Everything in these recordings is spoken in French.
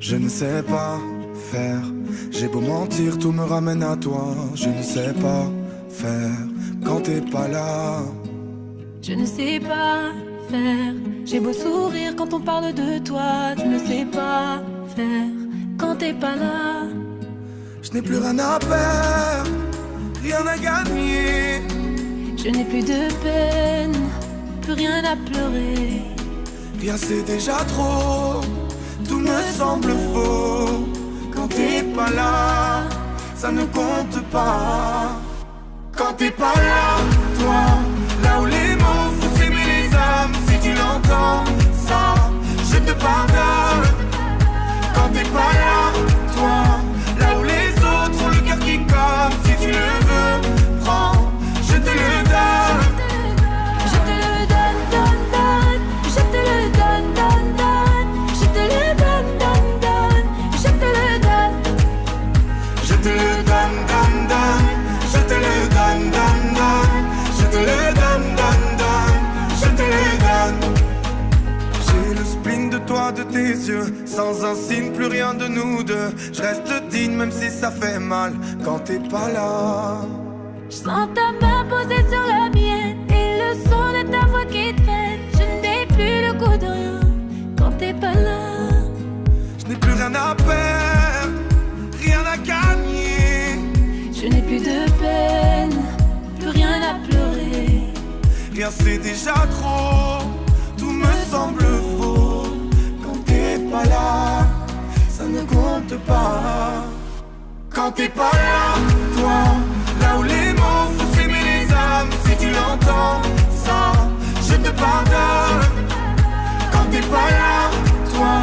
Je ne sais pas faire, j'ai beau mentir, tout me ramène à toi. Je ne sais pas faire quand t'es pas là. Je ne sais pas faire, j'ai beau sourire quand on parle de toi. Je ne sais pas faire quand t'es pas là. Je n'ai plus rien à perdre, rien à gagner. Je n'ai plus de peine, plus rien à pleurer. Rien c'est déjà trop, tout me semble faux. Quand t'es pas là, ça ne compte pas. Quand t'es pas là, toi, là où les mots font s'aimer les âmes. Si tu l'entends, ça, je te pardonne. Quand t'es pas là, toi, là où les autres ont le cœur qui colle. Si tu le veux, prends, je te le donne. Je te le donne, donne, donne. Je te le donne, donne, donne. Je te le donne, donne, donne. Je te le donne. Je te le donne, donne, donne. Je te le donne, donne, donne. Je te le donne, donne, donne. Je te le donne. J'ai le spleen de toi, de tes yeux. Sans un signe, plus rien de nous deux. Je reste digne même si ça fait mal quand t'es pas là. Je sens ta main posée sur la mienne et le son de ta voix qui traîne. Je n'ai plus le goût de rien quand t'es pas là. Je n'ai plus rien à perdre, rien à gagner. Je n'ai plus de peine, plus rien à pleurer. Rien c'est déjà trop, tout me semble faux. Quand t'es pas là, ça ne compte pas. Quand t'es pas là, toi, là où les mots font s'aimer les âmes. Si tu l'entends, ça, je te pardonne. Quand t'es pas là, toi,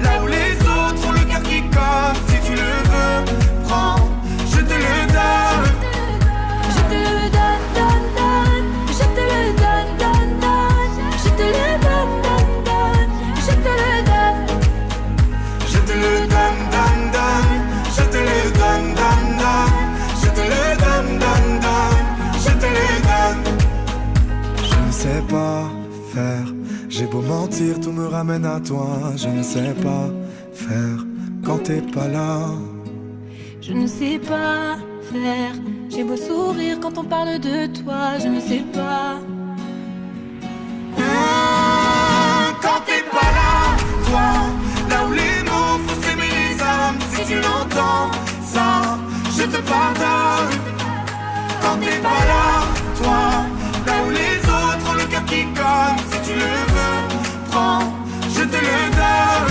là où les autres ont le cœur qui colle. Si tu le veux, prends, je te le donne. Je te le donne, donne, donne. Je te le donne, donne, donne. Je te le donne, donne, donne. Je te le donne. Je te le donne, donne, donne. Je te le donne, donne, donne. Je te le donne, donne, donne. Je te le donne. Je ne sais pas faire, j'ai beau mentir, tout me ramène à toi. Je ne sais pas faire quand t'es pas là. Je ne sais pas faire, j'ai beau sourire quand on parle de toi. Je ne sais pas. Quand t'es pas là, toi, là où les mots font s'aimer les âmes. Si tu l'entends, ça, je te pardonne. Quand t'es pas là, toi, là où les autres ont le cœur qui colle. Si tu le veux, prends, je te le donne.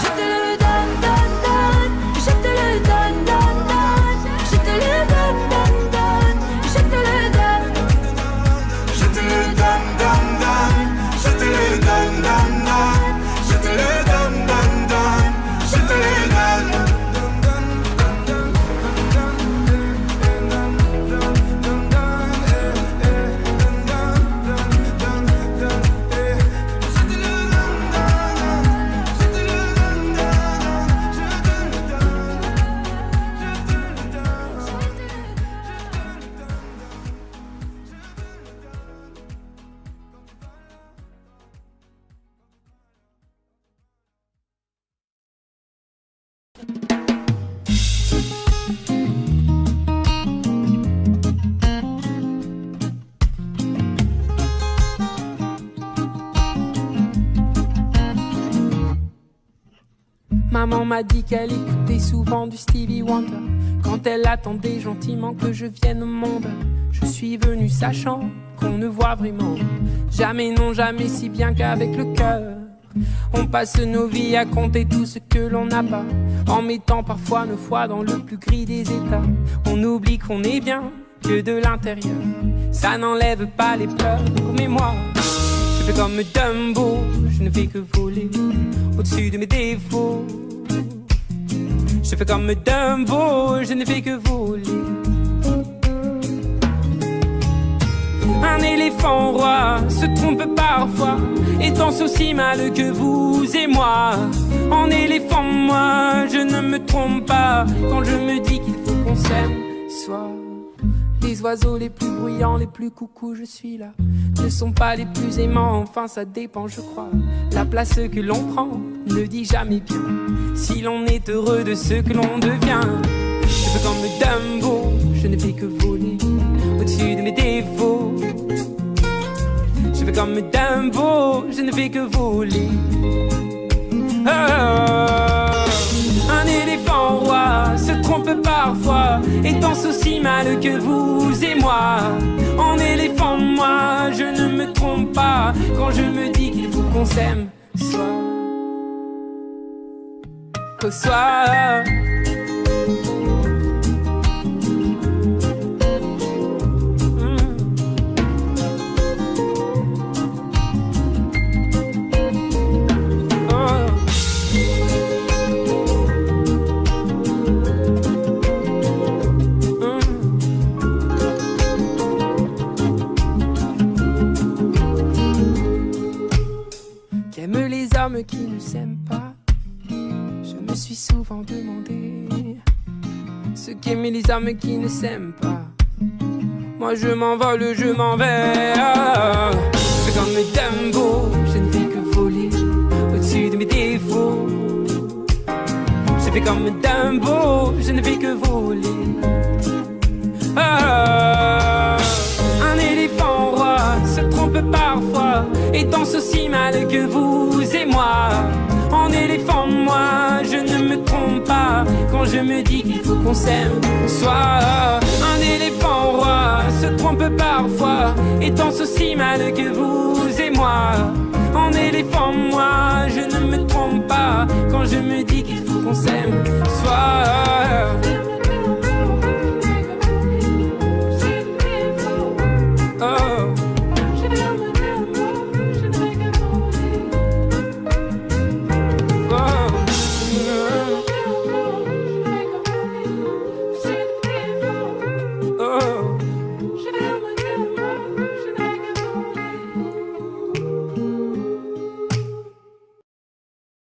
Je te le donne, donne, donne. Je te le donne, donne, donne. Je te le donne, donne, donne. Je te le donne. Je te le donne, donne, donne. Je te le donne, donne, donne. Je te le donne, donne, donne. Je te le donne. Maman m'a dit qu'elle écoutait souvent du Stevie Wonder quand elle attendait gentiment que je vienne au monde. Je suis venu sachant qu'on ne voit vraiment jamais, non jamais, si bien qu'avec le cœur. On passe nos vies à compter tout ce que l'on n'a pas, en mettant parfois nos foi dans le plus gris des états. On oublie qu'on est bien que de l'intérieur, ça n'enlève pas les pleurs. Mais moi, je fais comme Dumbo, je ne fais que voler au-dessus de mes défauts. Je fais comme Dumbo, je ne fais que voler. Un éléphant roi se trompe parfois et danse aussi mal que vous et moi. En éléphant, moi, je ne me trompe pas quand je me dis qu'il faut qu'on s'aime. Soit les oiseaux les plus bruyants, les plus coucous, je suis là, ne sont pas les plus aimants. Enfin, ça dépend, je crois, la place que l'on prend ne dit jamais bien si l'on est heureux de ce que l'on devient. Je veux comme Dumbo, je ne fais que voler au-dessus de mes défauts. Je veux comme Dumbo, je ne fais que voler. Un éléphant roi se trompe parfois et danse aussi mal que vous et moi. En éléphant, moi, je ne me trompe pas quand je me dis qu'il faut qu'on s'aime soit qu'au soir. Qu'aiment les hommes qui ne s'aiment pas. Je me suis souvent demandé ce qu'aimaient les hommes qui ne s'aiment pas. Moi je m'envole, je m'en vais. Je fais comme Dumbo, je ne fais que voler au-dessus de mes défauts. Je fais comme Dumbo, je ne fais que voler. Un éléphant roi se trompe parfois et danse aussi mal que vous et moi. En éléphant, moi, je ne me trompe pas quand je me dis qu'il faut qu'on s'aime soit. Un éléphant roi se trompe parfois et danse aussi mal que vous et moi. En éléphant, moi, je ne me trompe pas quand je me dis qu'il faut qu'on s'aime soit.